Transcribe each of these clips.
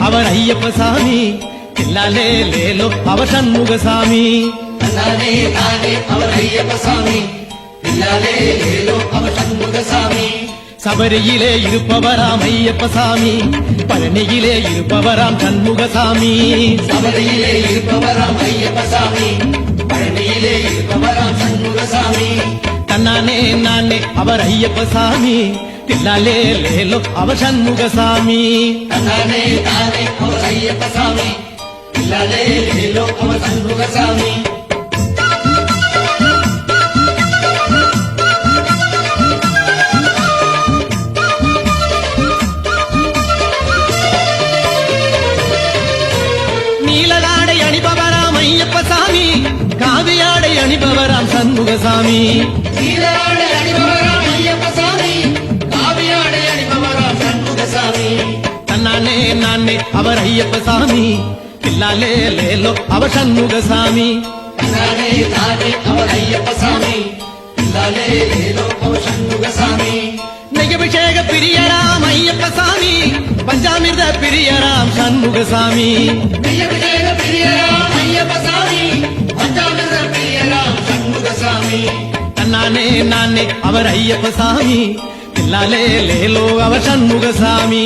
அவர் ஐயப்ப சாமி, தில்லாலே லேலோ அவர் சண்முக சாமி. தன்னானே தானே அவர் ஐயப்ப சாமி, தில்லாலே லேலோ அவர் சண்முக சாமி. சபரியிலே இருப்பவராம் ஐயப்ப சாமி, பழனியிலே இருப்பவராம் சண்முக சாமி. சபரியிலே இருப்பவராம் ஐயப்ப சாமி, பழனியிலே இருப்பவராம் சண்முக சாமி. தன்னானே நானே அவர் ஐயப்ப சாமி, தில்லாலே லேலோ அவர் சண்முக சாமி. தன்னானே தானே அவர் ஐயப்ப சாமி, தில்லாலே லேலோ அவர் சண்முக சாமி. நீலதாடை அணிபவராம் ஐயப்ப சாமி, காவியாடை அணிபவராம் சண்முக சாமி. நீலாடை அணிபவராம் ஐயப்ப சாமி, காவியாடை அணிபவராம் சண்முக சாமி. தன்னானே நானே அவர் ஐயப்ப சாமி, தில்லாலே லேலோ அவர் சண்முக சாமி. தன்னானே தானே அவர் ஐயப்ப சாமி, தில்லாலே லேலோ அவர் சண்முக சாமி. நெய்யபிஷேக பிரியராம் ஐயப்ப சாமி, பஞ்சாமிர்த பிரியராம் சண்முக சாமி. நெய்யபிஷேக பிரியராம் ஐயப்ப சாமி, பஞ்சாமிர்த பிரியராம் சண்முக சாமி. தன்னானே நானே அவர் ஐயப்ப சாமி, தில்லாலே லேலோ அவர் சண்முக சாமி.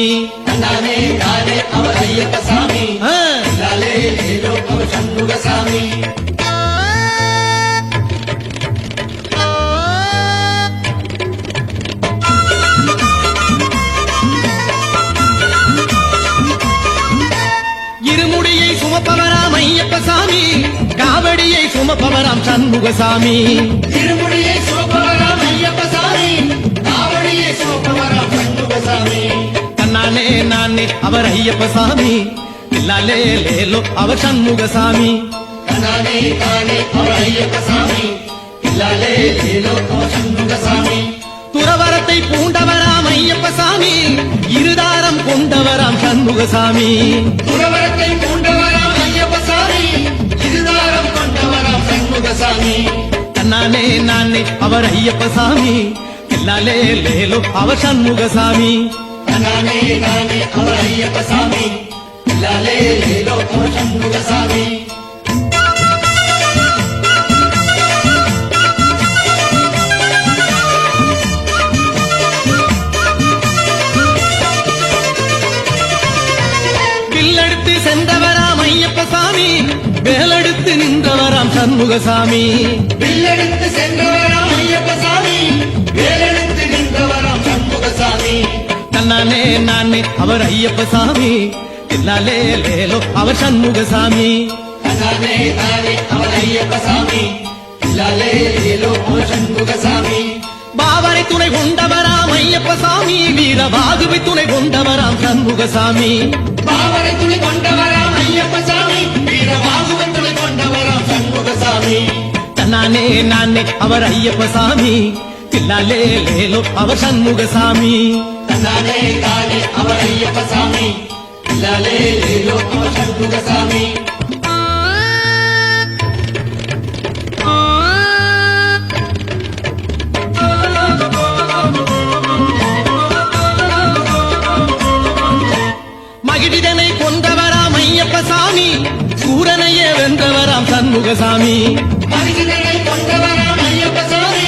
தன்னானே தானே அவர் ஐயப்ப சாமி, ஆ. தில்லாலே லேலோ அவர் சண்முக சாமி. இருமுடியை சுமப்பவராம் ஐயப்ப சாமி, காவடியை சுமப்பவராம் சண்முக சாமி. திருமுடியை சுமப்பவராம் ஐயப்ப சாமி, காவடியை சுமப்பவராம் சண்முக சாமி. தன்னானே நானே அவர் ஐயப்ப சாமி, தில்லாலே லேலோ அவர் சண்முக சாமி. தன்னானே தானே அவர் ஐயப்ப சாமி, தில்லாலே லேலோ அவர் சண்முக சாமி. துறவரத்தை பூண்டவராம் ஐயப்ப சாமி, இருதாரம் கொண்டவராம் சண்முக சாமி. துறவரத்தை பூண்டவராம் ஐயப்ப சாமி, இருதாரம் கொண்டவராம் சண்முக சாமி. தன்னானே நானே அவர் ஐயப்ப சாமி, தில்லாலே லேலோ அவர் சண்முக சாமி. தன்னானே தானே அவர் ஐயப்ப சாமி, தில்லாலே லேலோ அவர் சண்முக சாமி. வில்லெடுத்து சென்றவராம் ஐயப்ப சாமி, வேலெடுத்து நின்றவராம் சண்முக சாமி. வில்லெடுத்து சென்றவராம் ஐயப்ப சாமி, வேலெடுத்து நின்றவராம் சண்முக சாமி. தன்னானே நானே அவர் ஐயப்ப சாமி, தில்லாலே லேலோ அவர் சண்முக சாமி. தன்னானே தானே அவர் ஐயப்ப சாமி, தில்லாலே லேலோ அவர் சண்முக சாமி. பாவரை துணை கொண்டவராம் ஐயப்ப சாமி, வீரபாகுவை துணை கொண்டவராம் சண்முக சாமி. பாவரை துணை கொண்டவராம் ஐயப்ப சாமி, வீரபாகுவை துணை கொண்டவராம் சண்முக சாமி. தன்னானே நானே அவர் ஐயப்ப சாமி, தில்லாலே லேலோ அவர் சண்முக சாமி. தன்னானே தானே அவர் ஐயப்ப சாமி, தில்லாலே லேலோ அவர் சண்முக சாமி. மகிழிதனை கொண்டவராம் ஐயப்ப சாமி, சூரனையே வென்றவராம் சண்முக சாமி. மனிதனை கொண்டவராம் ஐயப்ப சாமி,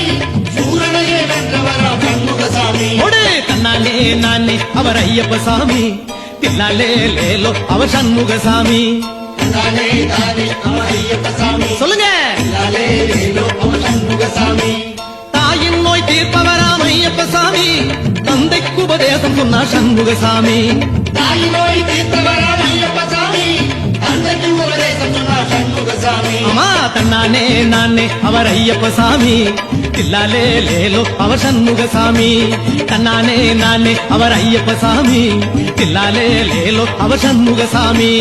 சூரனையே வென்றவராம் சண்முக சாமி. ஒடு தன்னானே நானே அவர் ஐயப்ப சாமி, தில்லாலே லேலோ அவர் சண்முக சாமி. தன்னானே தானே அவர் ஐயப்ப சாமி, சொல்லுங்க. தில்லாலே லேலோ அவர் சண்முக சாமி. தாயின் நோய் தீர்ப்பவராம் ஐயப்ப சாமி, தந்தைக்கு உபதேசம் சொன்னார் சண்முக சாமி. தாய் நோய் தீர்த்தவராம் ஐயப்ப சாமி, தந்தைக்கு உபதேசம் சொன்னார் சண்முக சாமி. அம்மா தன்னானே நானே அவர் ஐயப்ப சாமி, தில்லாலே லேலோ அவர் சண்முக சாமி. தன்னானே நானே அவர் ஐயப்ப சாமி, தில்லாலே லேலோ அவர் சண்முக சாமி.